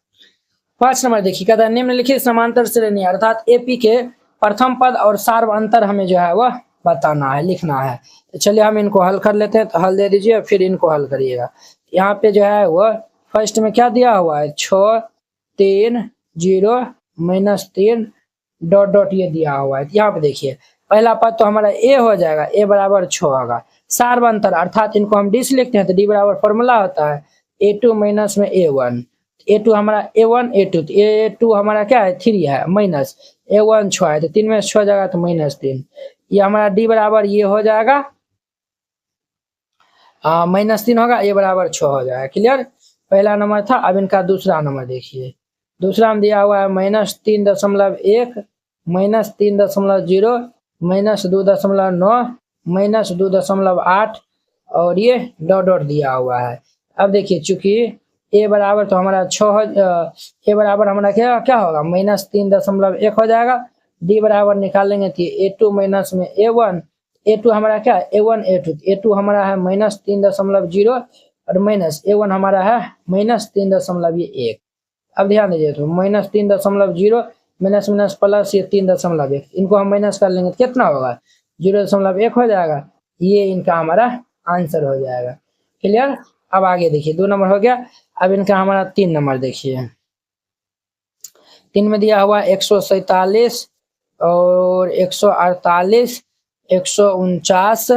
देखिए, कहता है निम्नलिखित समांतर श्रेणी अर्थात एपी के प्रथम पद और सार्व अंतर हमें जो है वह बताना है, लिखना है। तो चलिए हम इनको हल कर लेते हैं। तो हल दे दीजिए, फिर इनको हल करिएगा। यहाँ पे जो है वह फर्स्ट में क्या दिया हुआ है, 6 3 0 -3 डॉट डॉट ये दिया हुआ है। यहाँ पे देखिए पहला पद तो हमारा ए हो जाएगा, ए बराबर 6 होगा। सार्व अंतर अर्थात इनको हम डी से लिखते हैं तो डी बराबर फॉर्मूला होता है A2 माइनस में A1। A2 हमारा A1 A2, A2 हमारा क्या है 3 है, माइनस A1 6 है, तो 3 में 6 जाएगा तो -3। ये हमारा डी बराबर ये हो जाएगा -3 होगा, ए बराबर 6 हो जाएगा। क्लियर, पहला नंबर था। अब इनका दूसरा नंबर देखिए। दूसरा में दिया हुआ है -3.1 -3.0 -2.9 -2.8 और ये डॉट डॉट दिया हुआ है। अब देखिए चूंकि ए बराबर तो हमारा 6 ए बराबर हमारा क्या क्या होगा, -3.1 हो जाएगा। डी बराबर निकालेंगे तो A2 माइनस में A1, A2 हमारा क्या है A1 A2, A2 हमारा है -3.0 और माइनस A1 हमारा है -3.1। अब ध्यान दीजिए तो -3.0 माइनस माइनस प्लस ये 3.1, इनको हम माइनस कर लेंगे तो कितना होगा 0.1 हो जाएगा। ये इनका हमारा आंसर हो जाएगा। क्लियर, अब आगे देखिए 2 नंबर हो गया। अब इनका हमारा 3 नंबर देखिए। 3 में दिया हुआ 147 और 148 149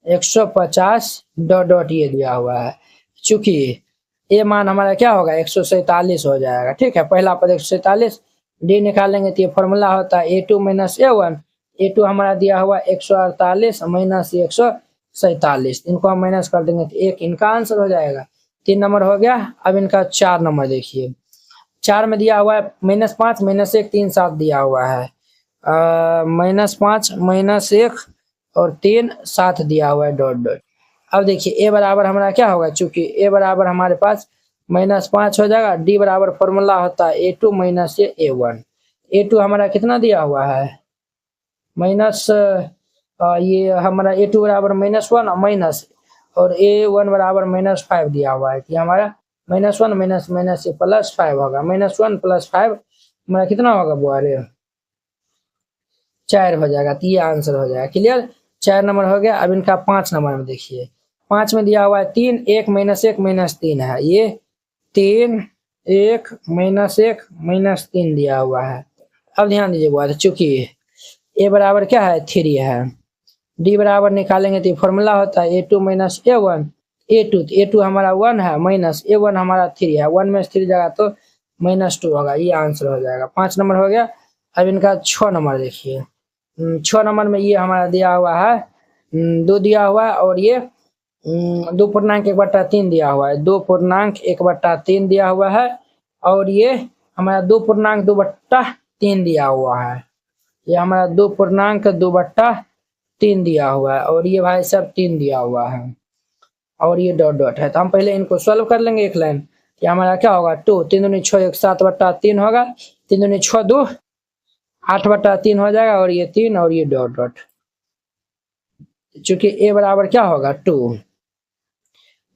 150 डॉट डॉट ये दिया हुआ है। चूंकि ये मान हमारा क्या होगा 147 हो जाएगा। ठीक है, पहला पद 147, डी निकालेंगे तो ये फॉर्मूला होता है A2 माइनस A1। A2 हमारा दिया हुआ 148 माइनस 147, इनको हम माइनस कर देंगे तो 1 इनका आंसर हो जाएगा। 3 नंबर हो गया। अब इनका 4 नंबर देखिए। 4 में दिया हुआ है -5 -1 3 7 दिया हुआ है, -5 -1 और 3 7 दिया हुआ है डॉट डॉट। अब देखिए ए बराबर हमारा क्या होगा, चूंकि ए बराबर हमारे पास -5 हो जाएगा। डी बराबर फॉर्मूला होता है A2 माइनस A1। A2 हमारा कितना दिया हुआ है माइनस, ये हमारा A2 बराबर -1 माइनस और A1 बराबर -5 दिया हुआ है कि हमारा -1 माइनस माइनस ये +5 होगा। -1 + 5 हमारा कितना होगा बुआरे 4 हो जाएगा। तो ये आंसर हो जाएगा। क्लियर, 4 नंबर हो गया। अब इनका 5 नंबर में देखिए। 5 में दिया हुआ है 3 1 -1 -3 है। ये 3 1 -1 -3 दिया हुआ है। अब ध्यान दीजिए बुआ, चूंकि ए बराबर क्या है 3 है, डी बराबर निकालेंगे तो फॉर्मूला होता है A2 माइनस A1। A2 हमारा 1 है माइनस A1 हमारा 3 है, 1 में 3 जाएगा तो -2 होगा। ये आंसर हो जाएगा। 5 नंबर हो गया। अब इनका 6 नंबर देखिए। 6 नंबर में ये हमारा दिया हुआ है 2 दिया हुआ है और ये 2.1/3 दिया हुआ है, 2.1/3 दिया हुआ है और ये हमारा 2.2/3 दिया हुआ है। ये हमारा 2.2/3 दिया हुआ है और ये भाई सब 3 दिया हुआ है और ये डॉट डॉट है। तो हम पहले इनको सॉल्व कर लेंगे एक लाइन। ये हमारा क्या होगा 2 3 दूनी 6 1 7/3 होगा, 3 दूनी 6 2 8/3 हो जाएगा और ये 3 और ये डॉट डॉट। चूंकि ए बराबर क्या होगा 2,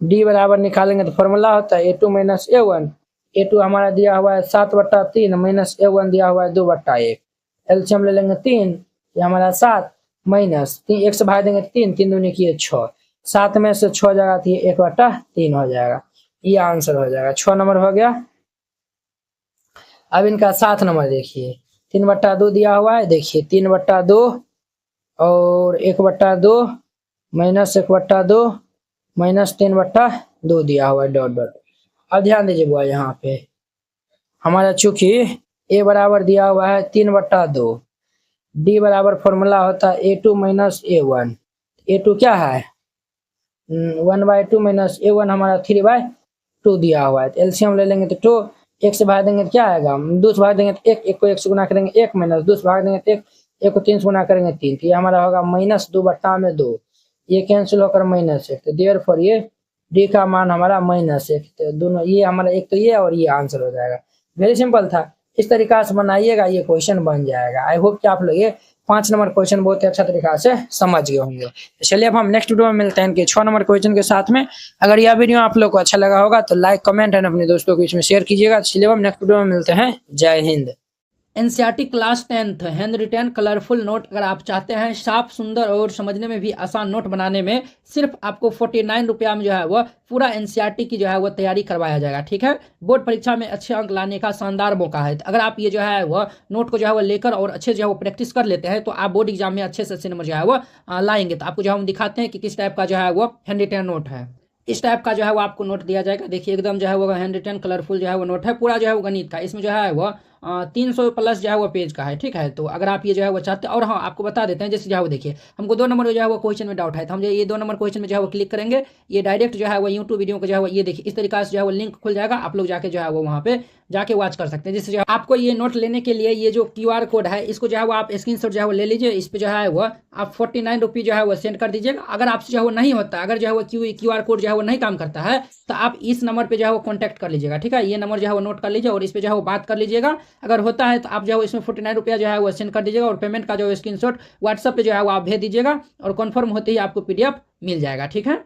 डी बराबर निकालेंगे तो फॉर्मूला होता है A2 माइनस A1। A2 हमारा दिया हुआ है 7/3 माइनस A1 दिया हुआ है 2/1। एलसीएम ले लेंगे 3, ये हमारा 7 माइनस 3 1 से भाग देंगे 3 3 दूनी किए 6, 7 में से 6 जाएगा तो ये 1/3 हो जाएगा। ये आंसर हो जाएगा। 6 नंबर हो गया। अब इनका 7 नंबर देखिए। 3/2 दिया हुआ है, देखिए 3/2 और 1/2 माइनस 1/2 माइनस 3/2 दिया हुआ है डॉट डॉट। अब ध्यान दीजिए बुआ, यहाँ पे हमारा चूंकि ए बराबर दिया हुआ है 3/2, डी बराबर फॉर्मूला होता है A2 माइनस A1। A2 क्या है 1/2 माइनस A1 हमारा 3/2 दिया हुआ है। एलसीएम ले लेंगे तो 2, 1 से भाग देंगे तो क्या आएगा 2 से भाग देंगे तो 1, 1 को 1 से गुना करेंगे 1 माइनस 2 से भाग देंगे तो 1, 1 को 3 से गुना करेंगे 3, तो ये हमारा होगा -2/2। ये कैंसिल होकर -1, तो देयरफॉर ये डी का मान हमारा -1, तो दोनों ये हमारा एक तो ये और ये आंसर हो जाएगा। वेरी सिंपल था। इस तरीका से बनाइएगा, ये क्वेश्चन बन जाएगा। आई होप कि आप लोग ये 5 नंबर क्वेश्चन बहुत ही अच्छा तरीका से समझ गए होंगे। चलिए अब हम नेक्स्ट वीडियो में मिलते हैं इनके 6 नंबर क्वेश्चन के साथ में। अगर यह वीडियो आप लोग को अच्छा लगा होगा तो लाइक, कमेंट एंड अपने दोस्तों को इसमें शेयर कीजिएगा। चलिए हम नेक्स्ट वीडियो में मिलते हैं। जय हिंद। NCERT class 10th hand written colourful note अगर आप चाहते हैं साफ, सुंदर और समझने में भी आसान नोट बनाने में, सिर्फ आपको 49 रुपया में जो है वह पूरा एनसीईआरटी की जो है वह तैयारी करवाया जाएगा। ठीक है, बोर्ड परीक्षा में अच्छे अंक लाने का शानदार मौका है। अगर आप ये जो है वह नोट को जो है वह लेकर और अच्छे जो है वो प्रैक्टिस कर लेते हैं तो आप बोर्ड एग्जाम में अच्छे से अच्छे नंबर जो है वह लाएंगे। तो आपको जो है हम दिखाते हैं कि किस टाइप का जो है वो हैंड रिटन नोट है। इस टाइप का जो है वो आपको नोट दिया जाएगा। देखिए एकदम जो है वो हैंड रिटन कलरफुल जो है वो नोट है, पूरा जो है वो गणित का। इसमें जो है वो 300 प्लस जो है वो पेज का है। ठीक है, तो अगर आप ये जो है वो चाहते हैं, और हाँ आपको बता देते हैं जैसे जो है वो देखिए हमको 2 नंबर जो है वो क्वेश्चन में डाउट है, तो हम जो ये 2 नंबर क्वेश्चन में जो है वो क्लिक करेंगे, ये डायरेक्ट जो है वो यूट्यूब वीडियो को जो है वो ये देखिए इस तरीके से जो है वो लिंक खुल जाएगा। आप लोग जाके जो है वो वहाँ पे जाके वॉच कर सकते हैं। जिससे जो है आपको ये नोट लेने के लिए ये जो QR कोड है इसको जो है वो आप स्क्रीनशॉट जो है वो ले लीजिए। इस पे जो है वो आप 49 रुपये जो है वो सेंड कर दीजिएगा। अगर आपसे जो है वो नहीं होता, अगर जो है वो QR कोड जो है वो नहीं काम करता है तो आप इस नंबर पे जो है वो कॉन्टैक्ट कर लीजिएगा। ठीक है, ये नंबर जो है वो नोट कर लीजिए और इस पे जो है वो बात कर लीजिएगा। अगर होता है तो आप जो है इसमें 49 रुपया जो है वो सेंड कर दीजिएगा और पेमेंट का जो है स्क्रीनशॉट व्हाट्सएप पे जो है वो आप भेज दीजिएगा और कन्फर्म होते ही आपको PDF मिल जाएगा। ठीक है।